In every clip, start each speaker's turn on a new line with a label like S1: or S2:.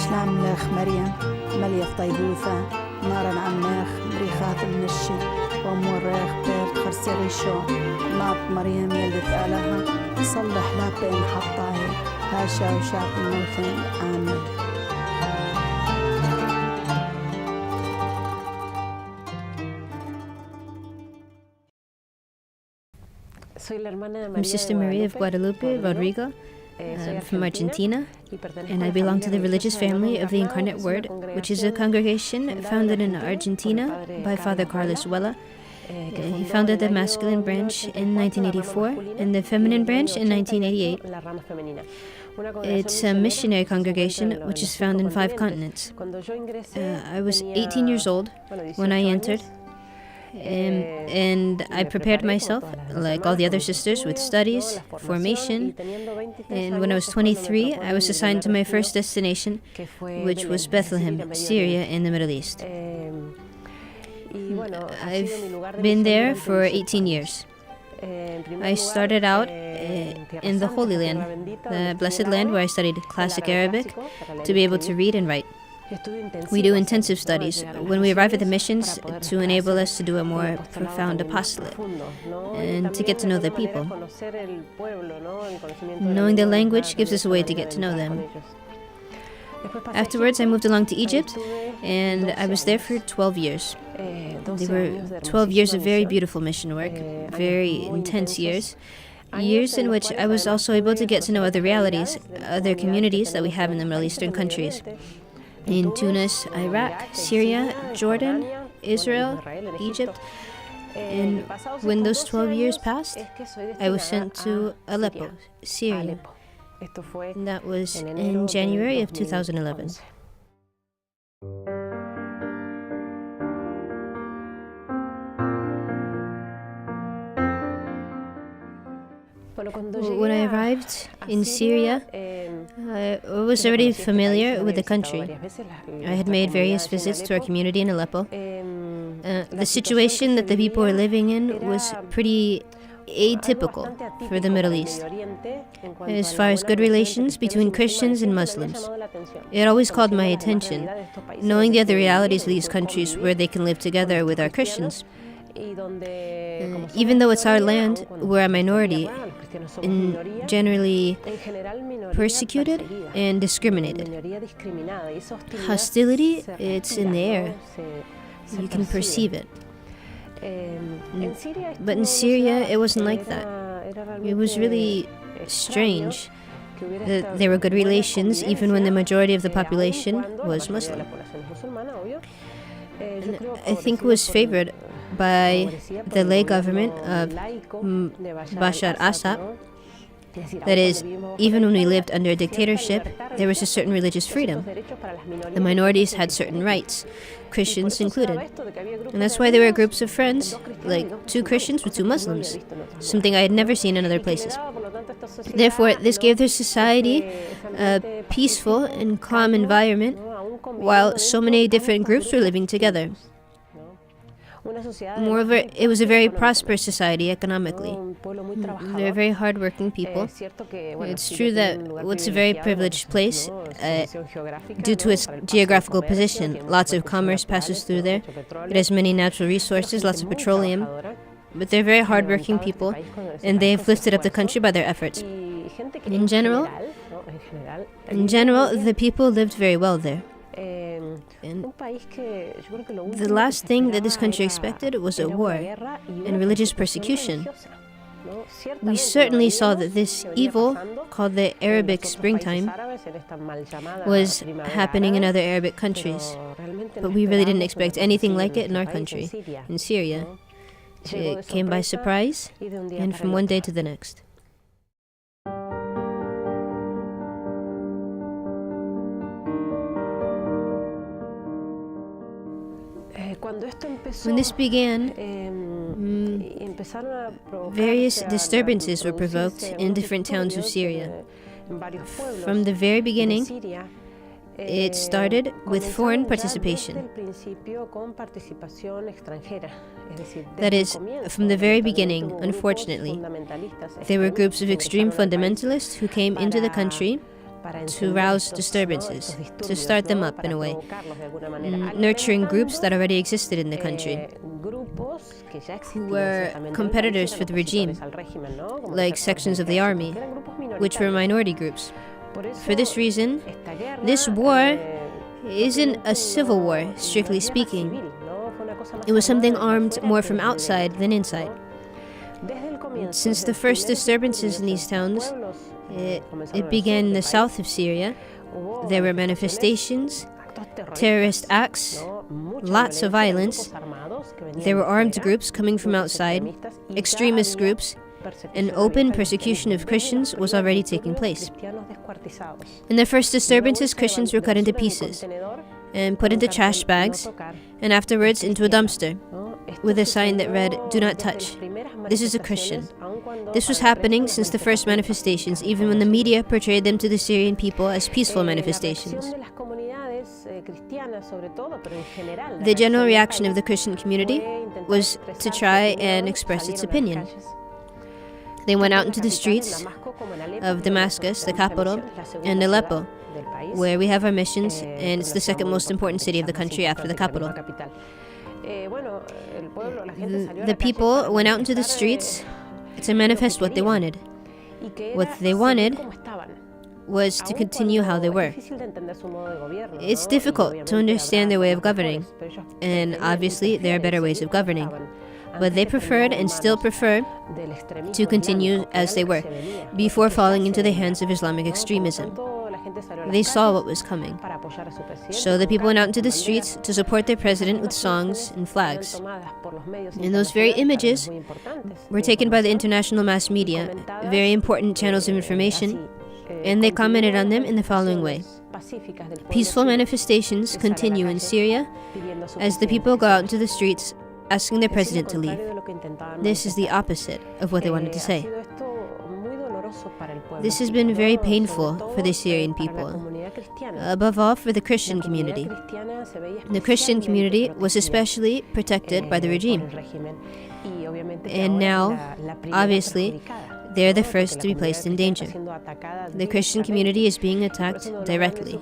S1: شلاملخ مريم مليخ طيبوثة نارا عماخ مريخات المشي وموريخ بيرت خرسيغيشو ناط مريم يلدت آلها صلح لابين حطاي هاشا وشاق الموتين آمين.
S2: I'm Sister Maria of Guadalupe, Rodrigo. I'm from Argentina, and I belong to the religious family of the Incarnate Word, which is a congregation founded in Argentina by Father Carlos Vela. He founded the masculine branch in 1984 and the feminine branch in 1988. It's a missionary congregation which is found in 5 continents. I was 18 years old when I entered, and I prepared myself, like all the other sisters, with studies, formation, and when I was 23, I was assigned to my first destination, which was Bethlehem, Syria, in the Middle East. I've been there for 18 years. I started out in the Holy Land, the Blessed Land, where I studied Classic Arabic to be able to read and write. We do intensive studies when we arrive at the missions to enable us to do a more profound apostolate and to get to know the people. Knowing the language gives us a way to get to know them. Afterwards, I moved along to Egypt, and I was there for 12 years. They were 12 years of very beautiful mission work, very intense years. Years in which I was also able to get to know other realities, other communities that we have in the Middle Eastern countries. In Tunis, Iraq, Syria, Jordan, Israel, Egypt. And when those 12 years passed, I was sent to Aleppo, Syria. And that was in January of 2011. When I arrived in Syria, I was already familiar with the country. I had made various visits to our community in Aleppo. The situation that the people were living in was pretty atypical for the Middle East, as far as good relations between Christians and Muslims. It always called my attention, knowing the other realities of these countries where they can live together with our Christians. Even though it's our land, we're a minority and generally persecuted and discriminated. Hostility, it's in the air. You can perceive it. But in Syria, it wasn't like that. It was really strange that there were good relations even when the majority of the population was Muslim. And I think it was favored by the lay government of Bashar al-Assad. That is, even when we lived under a dictatorship, there was a certain religious freedom. The minorities had certain rights, Christians included. And that's why there were groups of friends, like 2 Christians with 2 Muslims, something I had never seen in other places. Therefore, this gave their society a peaceful and calm environment, while so many different groups were living together. Moreover, it was a very prosperous society economically. They're very hardworking people. It's true that it's a very privileged place due to its geographical position. Lots of commerce passes through there. It has many natural resources, lots of petroleum. But they're very hardworking people, and they've lifted up the country by their efforts. In general, the people lived very well there. And the last thing that this country expected was a war and religious persecution. We certainly saw that this evil, called the Arabic springtime, was happening in other Arabic countries. But we really didn't expect anything like it in our country, in Syria. It came by surprise, and from one day to the next. When this began, various disturbances were provoked in different towns of Syria. From the very beginning, it started with foreign participation. That is, from the very beginning, unfortunately, there were groups of extreme fundamentalists who came into the country to rouse disturbances, to start them up in a way, nurturing groups that already existed in the country, who were competitors for the regime, like sections of the army, which were minority groups. For this reason, this war isn't a civil war, strictly speaking. It was something armed more from outside than inside. Since the first disturbances in these towns, it began in the south of Syria. There were manifestations, terrorist acts, lots of violence. There were armed groups coming from outside, extremist groups, and open persecution of Christians was already taking place. In the first disturbances, Christians were cut into pieces and put into trash bags, and afterwards into a dumpster, with a sign that read, "Do not touch. This is a Christian." This was happening since the first manifestations, even when the media portrayed them to the Syrian people as peaceful manifestations. The general reaction of the Christian community was to try and express its opinion. They went out into the streets of Damascus, the capital, and Aleppo, where we have our missions, and it's the second most important city of the country after the capital. The people went out into the streets to manifest what they wanted. What they wanted was to continue how they were. It's difficult to understand their way of governing, and obviously there are better ways of governing. But they preferred and still prefer to continue as they were, before falling into the hands of Islamic extremism. They saw what was coming. So the people went out into the streets to support their president with songs and flags. And those very images were taken by the international mass media, very important channels of information, and they commented on them in the following way. Peaceful manifestations continue in Syria as the people go out into the streets asking their president to leave. This is the opposite of what they wanted to say. This has been very painful for the Syrian people, above all for the Christian community. The Christian community was especially protected by the regime. And now, obviously, they're the first to be placed in danger. The Christian community is being attacked directly.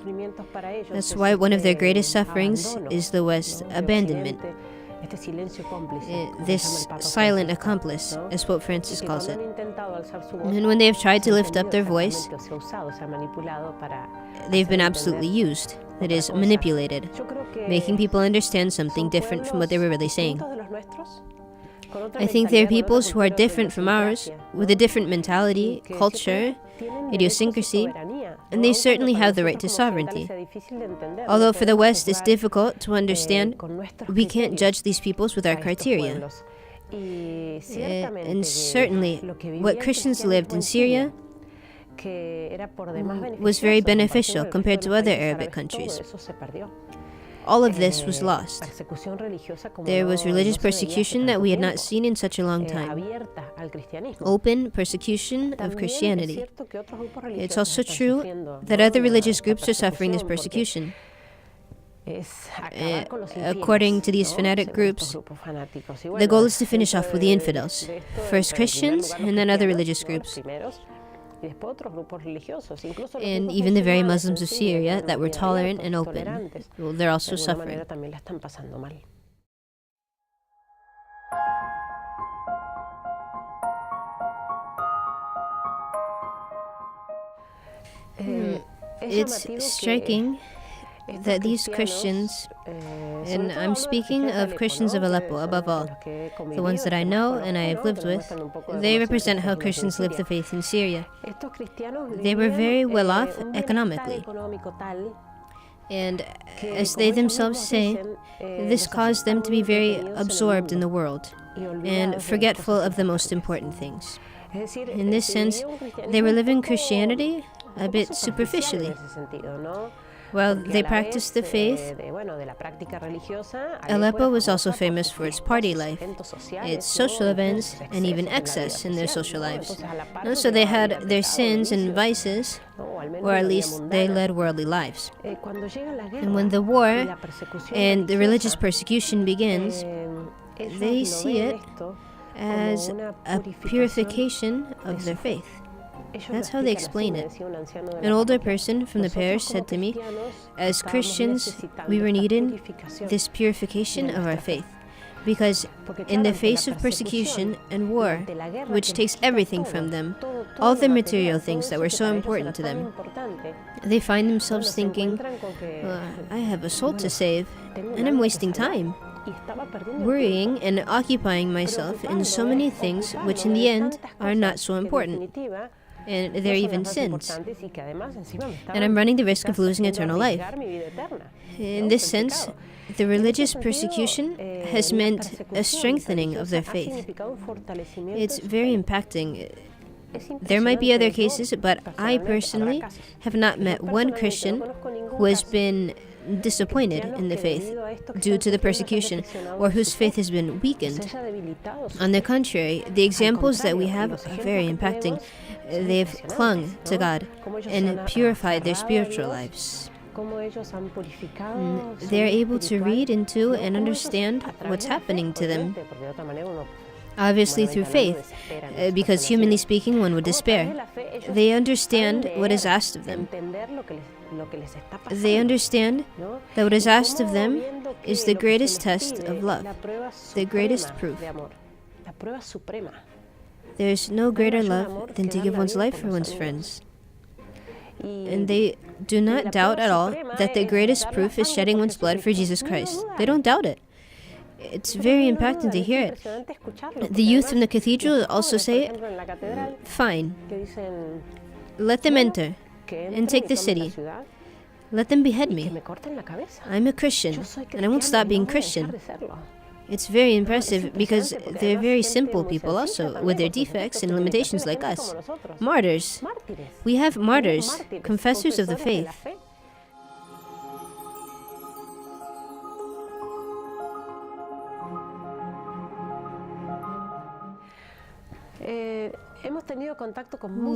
S2: That's why one of their greatest sufferings is the West's abandonment. This silent accomplice, as Pope Francis calls it. And when they have tried to lift up their voice, they've been absolutely used, that is, manipulated, making people understand something different from what they were really saying. I think there are peoples who are different from ours, with a different mentality, culture, idiosyncrasy, and they certainly have the right to sovereignty. Although for the West it's difficult to understand, we can't judge these peoples with our criteria. And certainly, what Christians lived in Syria was very beneficial compared to other Arabic countries. All of this was lost. There was religious persecution that we had not seen in such a long time. Open persecution of Christianity. It's also true that other religious groups are suffering this persecution. According to these fanatic groups, the goal is to finish off with the infidels, first Christians and then other religious groups. And even the very Muslims of Syria that were tolerant and open, well, they're also suffering. It's striking that these Christians, and I'm speaking of Christians of Aleppo above all, the ones that I know and I have lived with, they represent how Christians live the faith in Syria. They were very well off economically. And as they themselves say, this caused them to be very absorbed in the world and forgetful of the most important things. In this sense, they were living Christianity a bit superficially. While they practiced the faith, Aleppo was also famous for its party life, its social events, and even excess in their social lives. So they had their sins and vices, or at least they led worldly lives. And when the war and the religious persecution begins, they see it as a purification of their faith. That's how they explain it. An older person from the parish said to me, as Christians, we were needing this purification of our faith. Because in the face of persecution and war, which takes everything from them, all the material things that were so important to them, they find themselves thinking, I have a soul to save, and I'm wasting time, worrying and occupying myself in so many things which in the end are not so important, and they're even sins. And I'm running the risk of losing eternal life. In this sense, the religious persecution has meant a strengthening of their faith. It's very impacting. There might be other cases, but I personally have not met one Christian who has been disappointed in the faith due to the persecution or whose faith has been weakened. On the contrary, the examples that we have are very impacting. They've clung to God and purified their spiritual lives. They're able to read into and understand what's happening to them. Obviously through faith, because humanly speaking, one would despair. They understand what is asked of them. They understand that what is asked of them is the greatest test of love, the greatest proof. There is no greater love than to give one's life for one's friends. And they do not doubt at all that the greatest proof is shedding one's blood for Jesus Christ. They don't doubt it. It's very impacting to hear it. The youth from the cathedral also say, fine, let them enter and take the city. Let them behead me. I'm a Christian, and I won't stop being Christian. It's very impressive because they're very simple people also, with their defects and limitations like us. Martyrs. We have martyrs, confessors of the faith.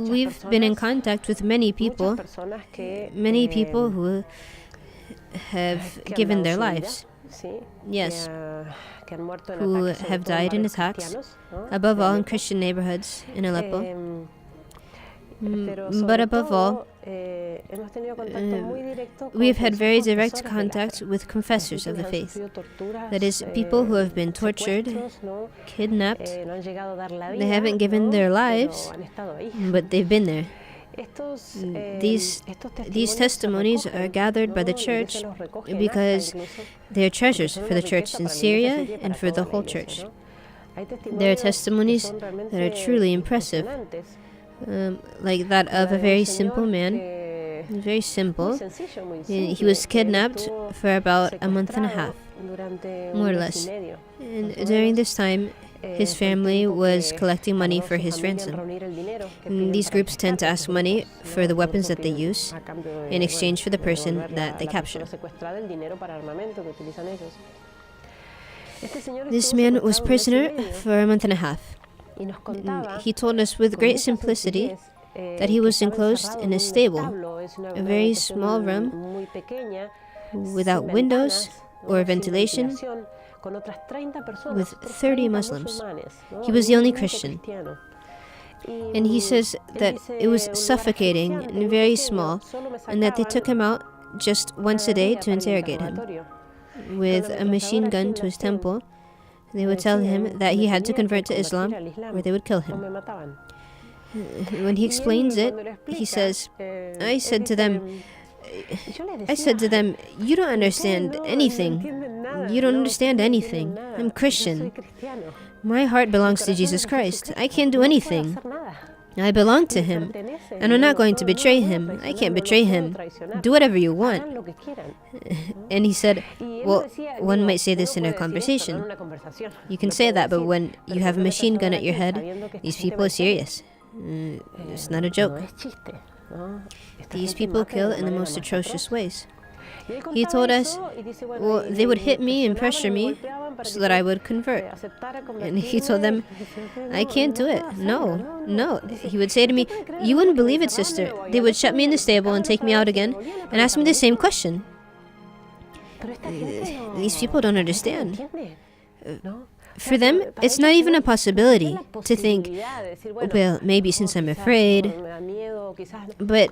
S2: We've been in contact with many people who have given their lives. Yes, who have died in attacks, above all in Christian neighborhoods in Aleppo. But above all, we've had very direct contact with confessors of the faith. That is, people who have been tortured, kidnapped. They haven't given their lives, but they've been there. These testimonies are gathered by the church because they are treasures for the church in Syria and for the whole church. There are testimonies that are truly impressive, like that of a very simple man, very simple. He was kidnapped for about a month and a half, more or less. And during this time, his family was collecting money for his ransom. And these groups tend to ask money for the weapons that they use in exchange for the person that they capture. This man was prisoner for a month and a half. He told us with great simplicity that he was enclosed in a stable, a very small room without windows or ventilation, with 30 Muslims. He was the only Christian. And he says that it was suffocating and very small, and that they took him out just once a day to interrogate him. With a machine gun to his temple, they would tell him that he had to convert to Islam, or they would kill him. When he explains it, he says, I said to them, you don't understand anything. You don't understand anything. I'm Christian. My heart belongs to Jesus Christ. I can't do anything. I belong to Him, and I'm not going to betray Him. I can't betray Him. Do whatever you want. And he said, well, one might say this in a conversation. You can say that, but when you have a machine gun at your head, these people are serious. It's not a joke. These people kill in the most atrocious ways. He told us, well, they would hit me and pressure me so that I would convert. And he told them, I can't do it. No. He would say to me, you wouldn't believe it, sister. They would shut me in the stable and take me out again and ask me the same question. These people don't understand. For them, it's not even a possibility to think, well, maybe since I'm afraid, but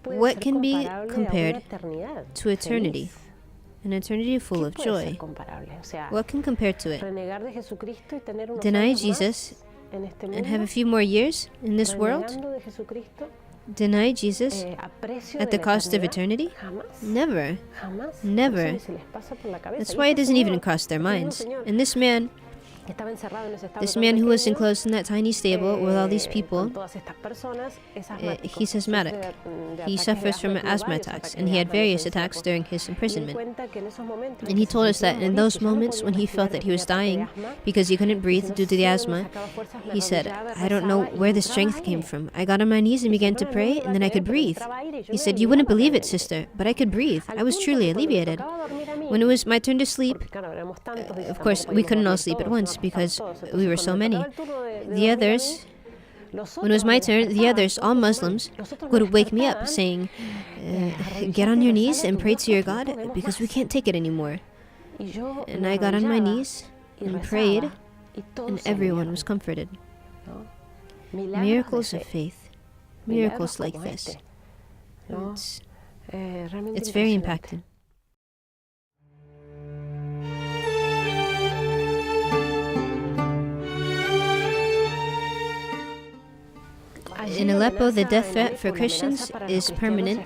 S2: what can be compared to eternity? An eternity full of joy. What can compare to it? Deny Jesus and have a few more years in this world? Deny Jesus at the cost of eternity? Never. Never. That's why it doesn't even cross their minds. And this man who was enclosed in that tiny stable with all these people, he's asthmatic. He suffers from asthma attacks, and he had various attacks during his imprisonment. And he told us that in those moments when he felt that he was dying because he couldn't breathe due to the asthma, he said, I don't know where the strength came from. I got on my knees and began to pray, and then I could breathe. He said, you wouldn't believe it, sister, but I could breathe. I was truly alleviated. When it was my turn to sleep, of course, we couldn't all sleep at once because we were so many. The others, when it was my turn, the others, all Muslims, would wake me up saying, get on your knees and pray to your God because we can't take it anymore. And I got on my knees and prayed, and everyone was comforted. Miracles of faith. Miracles like this. It's very impacting. In Aleppo, the death threat for Christians is permanent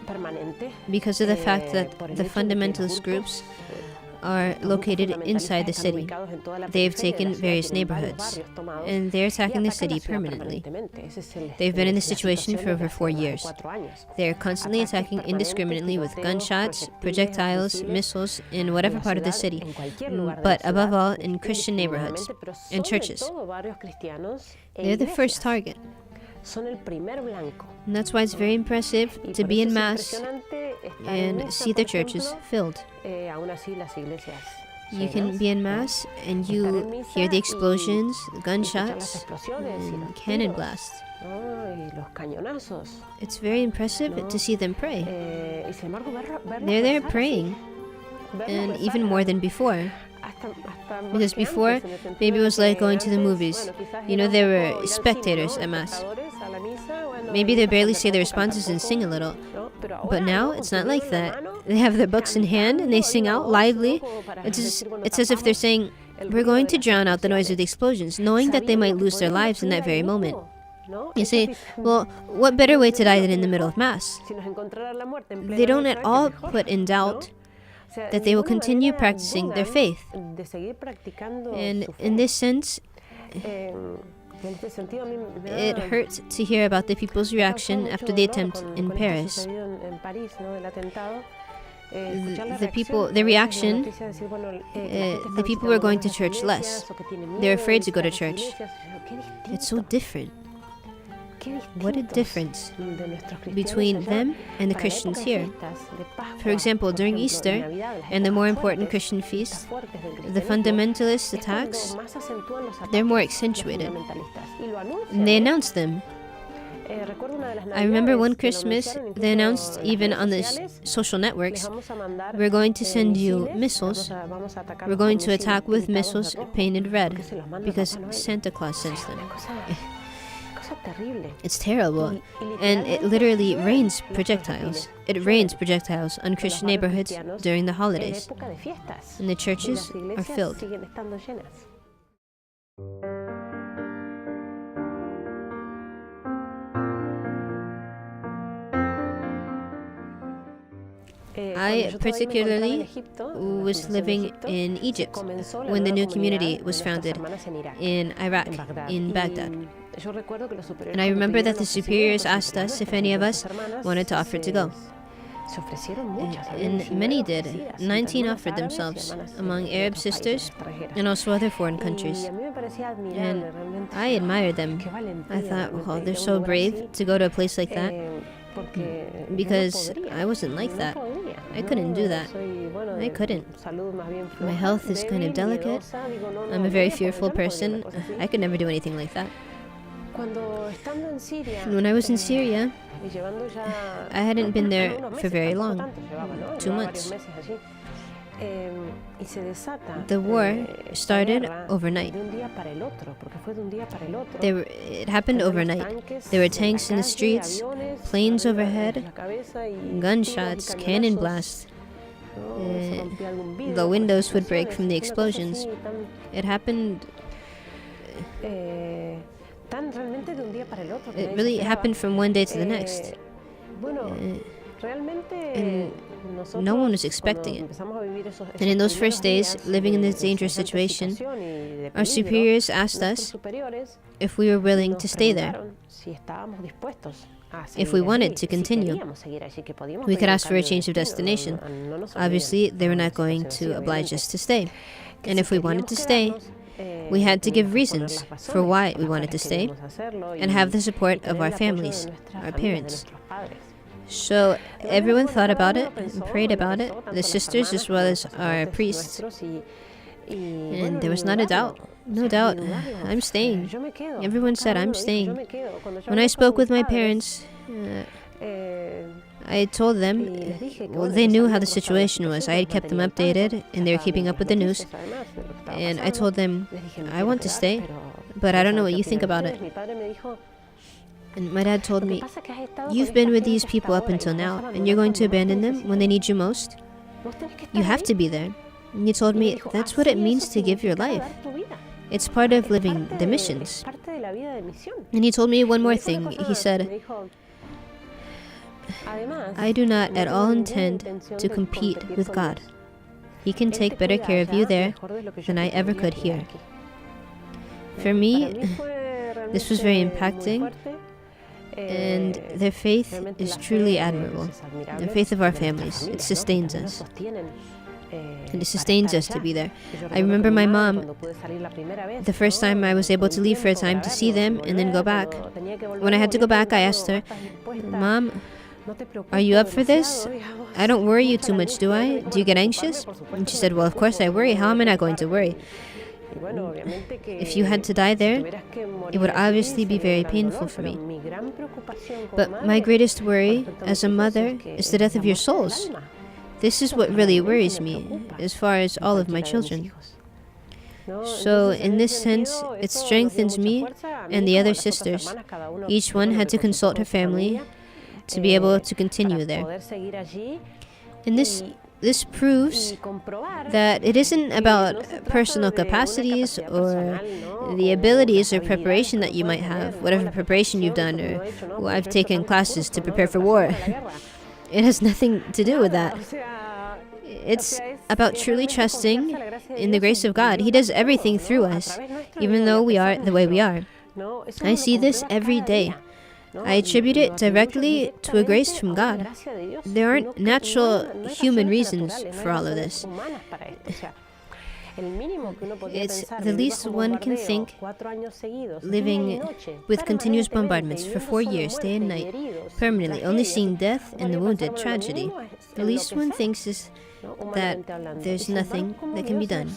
S2: because of the fact that the fundamentalist groups are located inside the city. They have taken various neighborhoods, and they're attacking the city permanently. They've been in this situation for over 4 years. They're constantly attacking indiscriminately with gunshots, projectiles, missiles in whatever part of the city, but above all in Christian neighborhoods and churches. They're the first target. And that's why it's very impressive to be in Mass and see the churches filled. You can be in Mass and you hear the explosions, the gunshots, and cannon blasts. It's very impressive to see them pray. They're there praying, and even more than before. Because before, maybe it was like going to the movies. You know, there were spectators at Mass. Maybe they barely say their responses and sing a little. But now, it's not like that. They have their books in hand and they sing out lively. It's as if they're saying, we're going to drown out the noise of the explosions, knowing that they might lose their lives in that very moment. You say, well, what better way to die than in the middle of Mass? They don't at all put in doubt that they will continue practicing their faith. And in this sense, it hurts to hear about the people's reaction after the attempt in Paris. The people were going to church less. They're afraid to go to church. It's so different. What a difference between them and the Christians here. For example, during Easter and the more important Christian feasts, the fundamentalist attacks, they're more accentuated. And they announce them. I remember one Christmas, they announced even on the social networks, we're going to send you missiles. We're going to attack with missiles painted red because Santa Claus sends them. It's terrible, and it literally rains projectiles. It rains projectiles on Christian neighborhoods during the holidays, and the churches are filled. I particularly was living in Egypt when the new community was founded in Iraq, in Baghdad. And I remember that the superiors asked us if any of us wanted to offer to go. And many did. 19 offered themselves, among Arab sisters and also other foreign countries. And I admired them. I thought, well, they're so brave to go to a place like that. Because I wasn't like that. I couldn't do that. I couldn't. My health is kind of delicate. I'm a very fearful person. I could never do anything like that. And when I was in Syria, I hadn't been there for very long, 2 months. The war started overnight. It happened overnight. There were tanks in the streets, planes overhead, gunshots, cannon blasts. The windows would break from the explosions. It happened. It really happened from one day to the next. And no one was expecting it. And in those first days, living in this dangerous situation, our superiors asked us if we were willing to stay there. If we wanted to continue, we could ask for a change of destination. Obviously, they were not going to oblige us to stay. And if we wanted to stay, we had to give reasons for why we wanted to stay and have the support of our families, our parents. So everyone thought about it and prayed about it, the sisters as well as our priests. And there was not a doubt. No doubt, I'm staying. Everyone said, I'm staying. When I spoke with my parents, I told them, well, they knew how the situation was. I had kept them updated, and they were keeping up with the news. And I told them, I want to stay, but I don't know what you think about it. And my dad told me, you've been with these people up until now, and you're going to abandon them when they need you most? You have to be there. And he told me, that's what it means to give your life. It's part of living the missions. And he told me one more thing. He said, I do not at all intend to compete with God. He can take better care of you there than I ever could here. For me, this was very impacting, and their faith is truly admirable. The faith of our families, it sustains us. And it sustains us to be there. I remember my mom, the first time I was able to leave for a time to see them and then go back. When I had to go back, I asked her, Mom, are you up for this? I don't worry you too much, do I? Do you get anxious? And she said, well, of course I worry. How am I not going to worry? If you had to die there, it would obviously be very painful for me. But my greatest worry as a mother is the death of your souls. This is what really worries me, as far as all of my children. So, in this sense, it strengthens me and the other sisters. Each one had to consult her family to be able to continue there. And this proves that it isn't about personal capacities or the abilities or preparation that you might have, whatever preparation you've done, or well, I've taken classes to prepare for war. It has nothing to do with that. It's about truly trusting in the grace of God. He does everything through us, even though we are the way we are. I see this every day. I attribute it directly to a grace from God. There aren't natural human reasons for all of this. It's the least one can think, living with continuous bombardments for 4 years, day and night, permanently, only seeing death and the wounded, tragedy. The least one thinks is that there's nothing that can be done.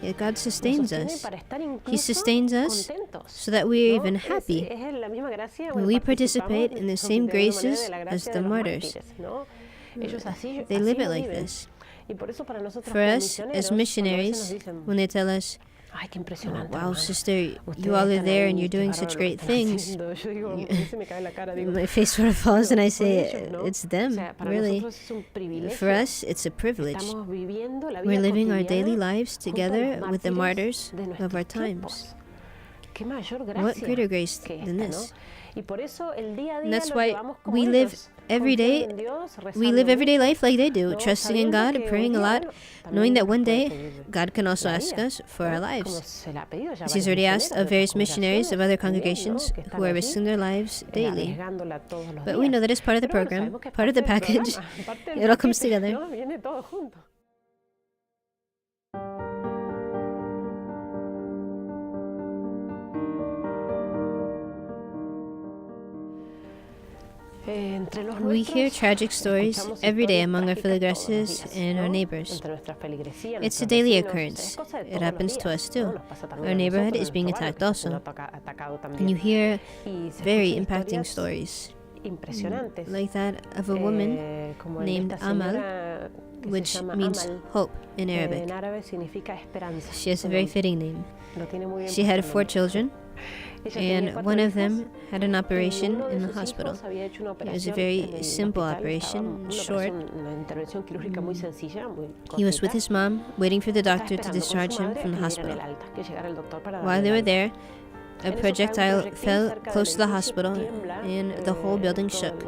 S2: Yet God sustains us. He sustains us so that we are even happy. We participate in the same graces as the martyrs. They live it like this. For us, as missionaries, when they tell us, wow, sister, you all are there and you're doing such great things, my face sort of falls and I say, it's them, really. For us, it's a privilege. We're living our daily lives together with the martyrs of our times. What greater grace than this? And that's why we live every day. We live everyday life like they do, trusting in God, praying a lot, knowing that one day God can also ask us for our lives. As He's already asked of various missionaries of other congregations who are risking their lives daily. But we know that it's part of the program, part of the package. It all comes together. We hear tragic stories every day among our feligreses and our neighbors. It's a daily occurrence. It happens to us too. Our neighborhood is being attacked also. And you hear very impacting stories, like that of a woman named Amal, which means hope in Arabic. She has a very fitting name. She had 4 children, and one of them had an operation in the hospital. It was a very simple operation, short. He was with his mom, waiting for the doctor to discharge him from the hospital. While they were there, a projectile fell close to the hospital, and the whole building shook.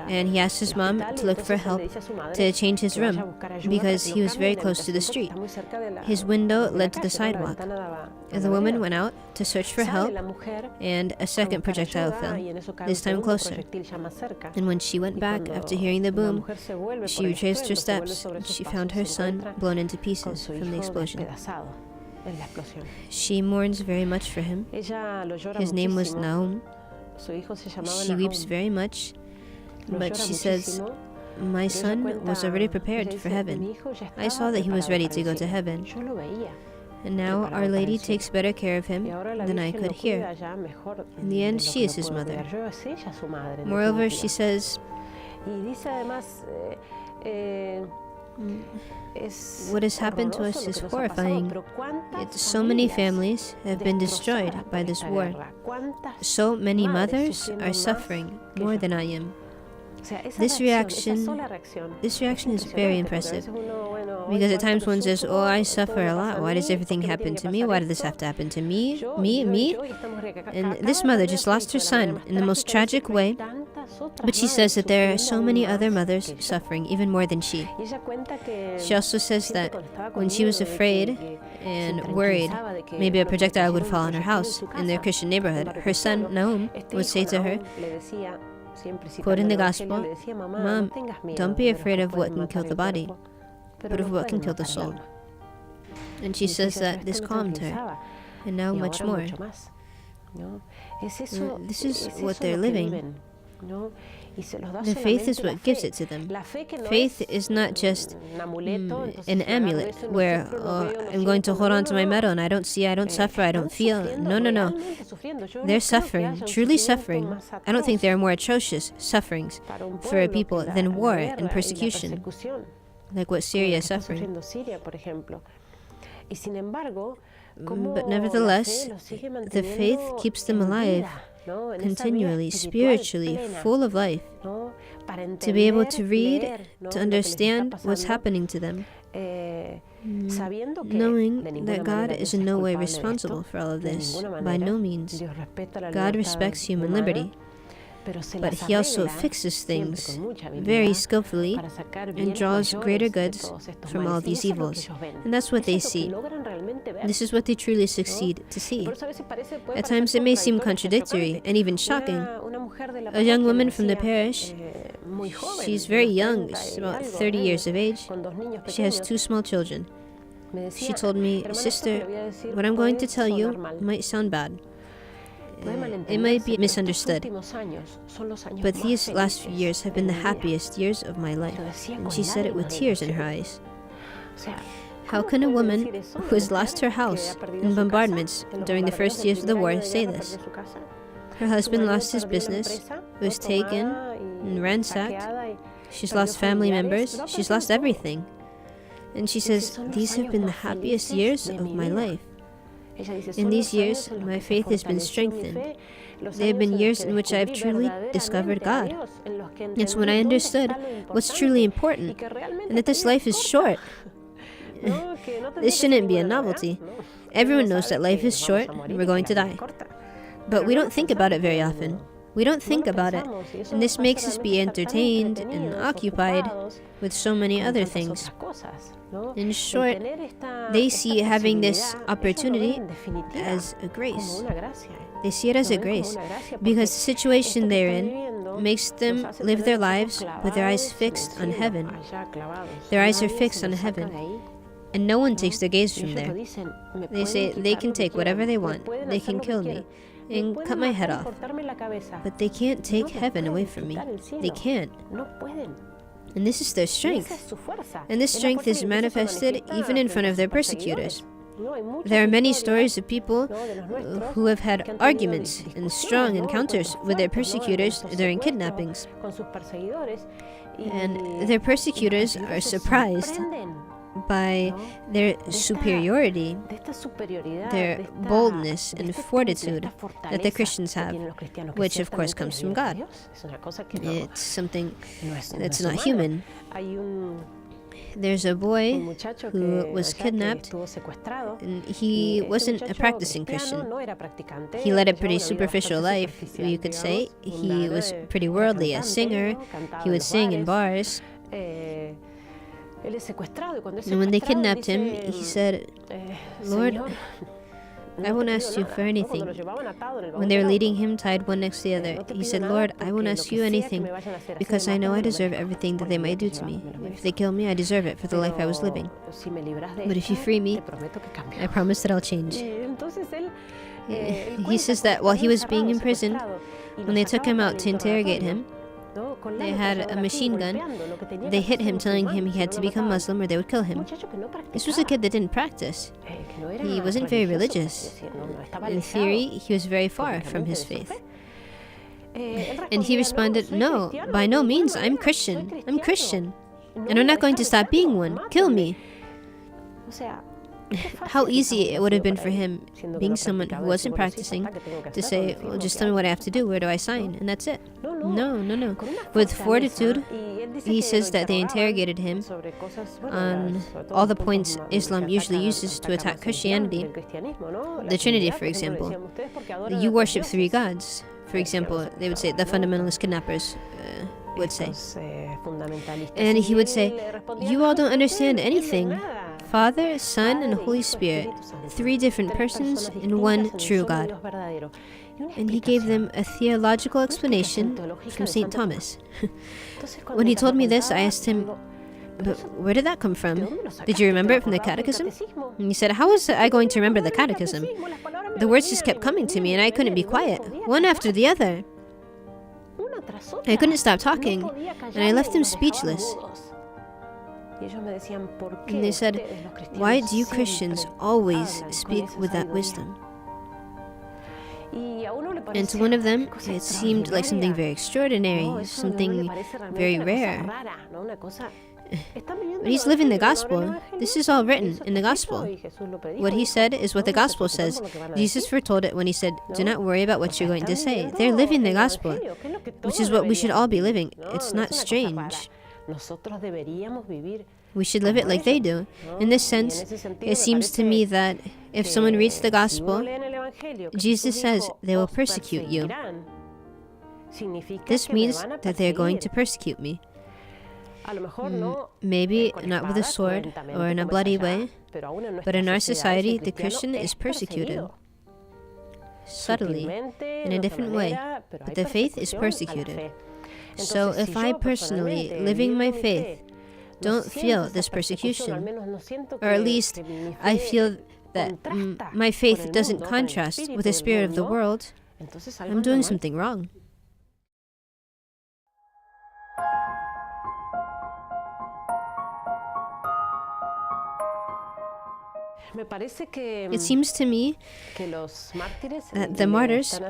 S2: And he asked his mom to look for help to change his room, because he was very close to the street. His window led to the sidewalk. The woman went out to search for help, and a second projectile fell, this time closer. And when she went back after hearing the boom, she retraced her steps, and she found her son blown into pieces from the explosion. She mourns very much for him. His name was Naum. She weeps very much, but she says, "My son was already prepared for heaven. I saw that he was ready to go to heaven. And now Our Lady takes better care of him than I could hear. In the end, she is his mother." Moreover, she says, "What has happened to us is horrifying. So many families have been destroyed by this war. So many mothers are suffering more than I am." This reaction is very impressive. Because at times one says, "Oh, I suffer a lot. Why does everything happen to me? Why did this have to happen to me? Me? And this mother just lost her son in the most tragic way. But she says that there are so many other mothers suffering, even more than she. She also says that when she was afraid and worried, maybe a projectile would fall on her house in their Christian neighborhood, her son, Nahum, would say to her, quoting the gospel, "Mom, don't be afraid of what can kill the body, but of what can kill the soul." And she says that this calmed her, and now much more. This is what they're living. The faith is what gives it to them. Faith is not just an amulet where I'm going to hold on to my medal and I don't see, I don't suffer, I don't feel. No. They're suffering, truly suffering. I don't think there are more atrocious sufferings for a people than war and persecution, like what Syria is suffering. But nevertheless, the faith keeps them alive, continually, spiritually, full of life, to be able to read, to understand what's happening to them, knowing that God is in no way responsible for all of this, by no means. God respects human liberty, but He also fixes things very skillfully and draws greater goods from all these evils. And that's what they see. This is what they truly succeed to see. At times it may seem contradictory and even shocking. A young woman from the parish, she's very young, she's about 30 years of age. She has 2 small children. She told me, "Sister, what I'm going to tell you might sound bad. It might be misunderstood, but these last few years have been the happiest years of my life." And she said it with tears in her eyes. How can a woman who has lost her house in bombardments during the first years of the war say this? Her husband lost his business, was taken and ransacked. She's lost family members. She's lost everything. And she says, "These have been the happiest years of my life. In these years, my faith has been strengthened. They have been years in which I have truly discovered God. It's when I understood what's truly important, and that this life is short. This shouldn't be a novelty. Everyone knows that life is short, and we're going to die. But we don't think about it very often. We don't think about it, and this makes us be entertained and occupied with so many other things. In short, they see having this opportunity as a grace. They see it as a grace because the situation they're in makes them live their lives with their eyes fixed on heaven. Their eyes are fixed on heaven, and no one takes their gaze from there. They say, they can take whatever they want. They can kill me. and cut my head off. But they can't take heaven away from me. They can't. And this is their strength. And this strength is manifested even in front of their persecutors. There are many stories of people who have had arguments and strong encounters with their persecutors during kidnappings. And their persecutors are surprised by their superiority, their boldness and fortitude that the Christians have, which of course comes from God. It's something that's not human. There's a boy who was kidnapped, and he wasn't a practicing Christian. He led a pretty superficial life, you could say. He was pretty worldly, a singer. He would sing in bars. And when they kidnapped him, he said, "Lord, I won't ask you for anything." When they were leading him, tied one next to the other, he said, "Lord, I won't ask you anything, because I know I deserve everything that they might do to me. If they kill me, I deserve it for the life I was living. But if you free me, I promise that I'll change." He says that while he was being imprisoned, when they took him out to interrogate him, they had a machine gun. They hit him, telling him he had to become Muslim or they would kill him. This was a kid that didn't practice. He wasn't very religious. In theory, he was very far from his faith. And he responded, "No, by no means, I'm Christian. I'm Christian. And I'm not going to stop being one. Kill me." How easy it would have been for him, being someone who wasn't practicing, to say, "Well, just tell me what I have to do. Where do I sign?" And that's it. No. With fortitude, he says that they interrogated him on all the points Islam usually uses to attack Christianity. The Trinity, for example. You worship three gods. For example, they would say, the fundamentalist kidnappers would say. And he would say, "You all don't understand anything. Father, Son, and Holy Spirit, three different persons in one true God." And he gave them a theological explanation from St. Thomas. When he told me this, I asked him, "But where did that come from? Did you remember it from the catechism?" And he said, "How was I going to remember the catechism? The words just kept coming to me and I couldn't be quiet, one after the other. I couldn't stop talking, and I left them speechless." And they said, "Why do you Christians always speak with that wisdom?" And to one of them, it seemed like something very extraordinary, something very rare. But he's living the gospel. This is all written in the gospel. What he said is what the gospel says. Jesus foretold it when he said, "Do not worry about what you're going to say." They're living the gospel, which is what we should all be living. It's not strange. We should live it like they do. In this sense, it seems to me that if someone reads the gospel, Jesus says they will persecute you. This means that they are going to persecute me. Maybe not with a sword or in a bloody way, but in our society, the Christian is persecuted. Subtly, in a different way, but the faith is persecuted. So if I personally, living my faith, don't feel this persecution, or at least I feel that my faith doesn't contrast with the spirit of the world, I'm doing something wrong. It seems to me that the martyrs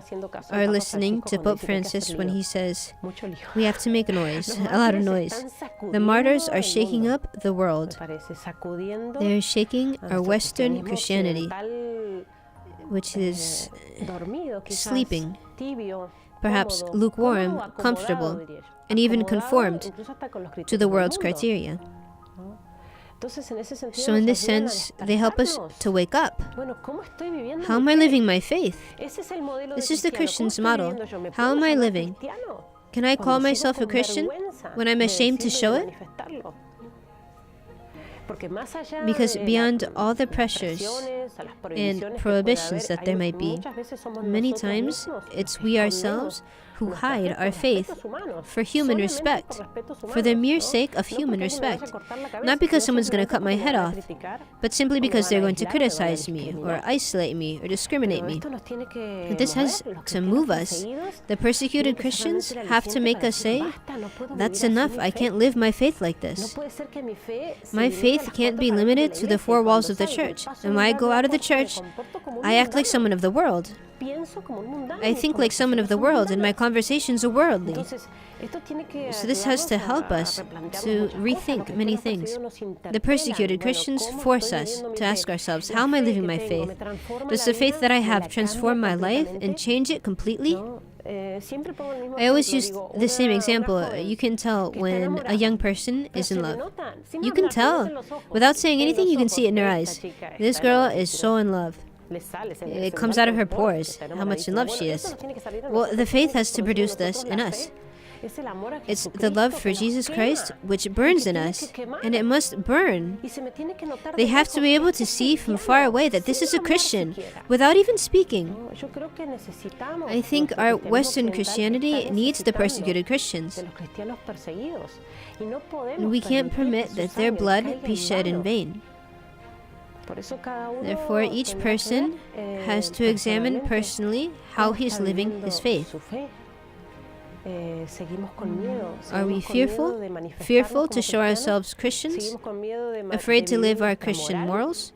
S2: are listening to Pope Francis when he says, "We have to make a noise, a lot of noise." The martyrs are shaking up the world. They are shaking our Western Christianity, which is sleeping, perhaps lukewarm, comfortable, and even conformed to the world's criteria. So in this sense, they help us to wake up. How am I living my faith? This is the Christian's model. How am I living? Can I call myself a Christian when I'm ashamed to show it? Because beyond all the pressures and prohibitions that there might be, many times it's we ourselves who hide our faith for human respect, for the mere sake of human respect. Not because someone's going to cut my head off, but simply because they're going to criticize me, or isolate me, or discriminate me. This has to move us. The persecuted Christians have to make us say, that's enough, I can't live my faith like this. My faith can't be limited to the four walls of the church. And when I go out of the church, I act like someone of the world. I think like someone of the world, and my conversations are worldly. So this has to help us to rethink many things. The persecuted Christians force us to ask ourselves, how am I living my faith? Does the faith that I have transform my life and change it completely? I always use the same example. You can tell when a young person is in love. You can tell. Without saying anything, you can see it in their eyes. This girl is so in love. It comes out of her pores, how much in love she is. Well, the faith has to produce this in us. It's the love for Jesus Christ which burns in us, and it must burn. They have to be able to see from far away that this is a Christian, without even speaking. I think our Western Christianity needs the persecuted Christians. And we can't permit that their blood be shed in vain. Therefore, each person has to examine personally how he is living his faith. Are we fearful? Fearful to show ourselves Christians? Afraid to live our Christian morals?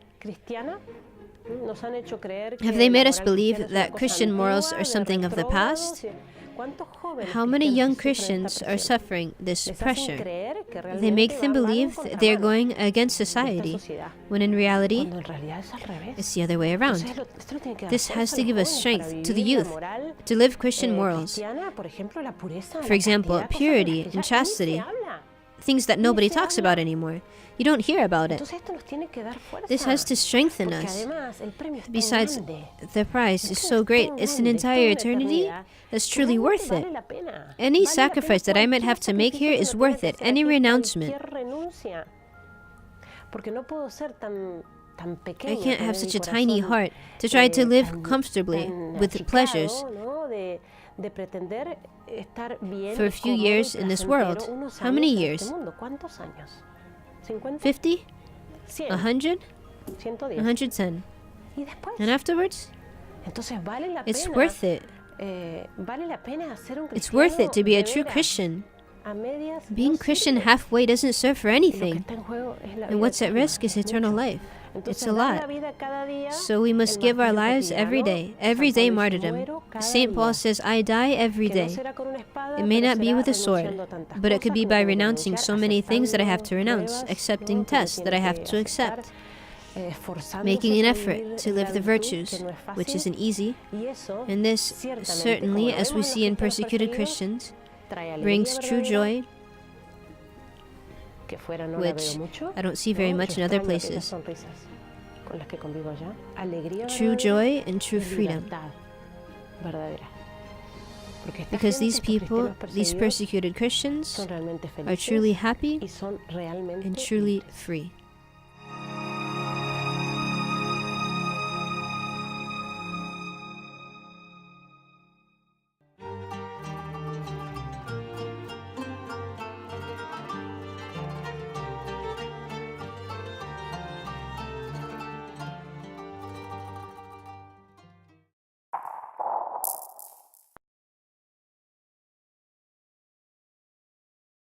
S2: Have they made us believe that Christian morals are something of the past? How many young Christians are suffering this pressure? They make them believe they are going against society, when in reality, it's the other way around. This has to give us strength to the youth to live Christian morals. For example, purity and chastity, things that nobody talks about anymore. You don't hear about it. This has to strengthen us. Besides, the price is so great. It's an entire eternity that's truly worth it. Any sacrifice that I might have to make here is worth it. Any renouncement. I can't have such a tiny heart to try to live comfortably with pleasures for a few years in this world. How many years? 50? 100? 110. And afterwards? It's worth it. It's worth it to be a true Christian. Being Christian halfway doesn't serve for anything. And what's at risk is eternal life. It's a lot. So we must give our lives every day martyrdom. St. Paul says, I die every day. It may not be with a sword, but it could be by renouncing so many things that I have to renounce, accepting tests that I have to accept, making an effort to live the virtues, which isn't easy. And this, certainly, as we see in persecuted Christians, brings true joy, which I don't see very much in other places. True joy and true freedom. Because these people, these persecuted Christians, are truly happy and truly free.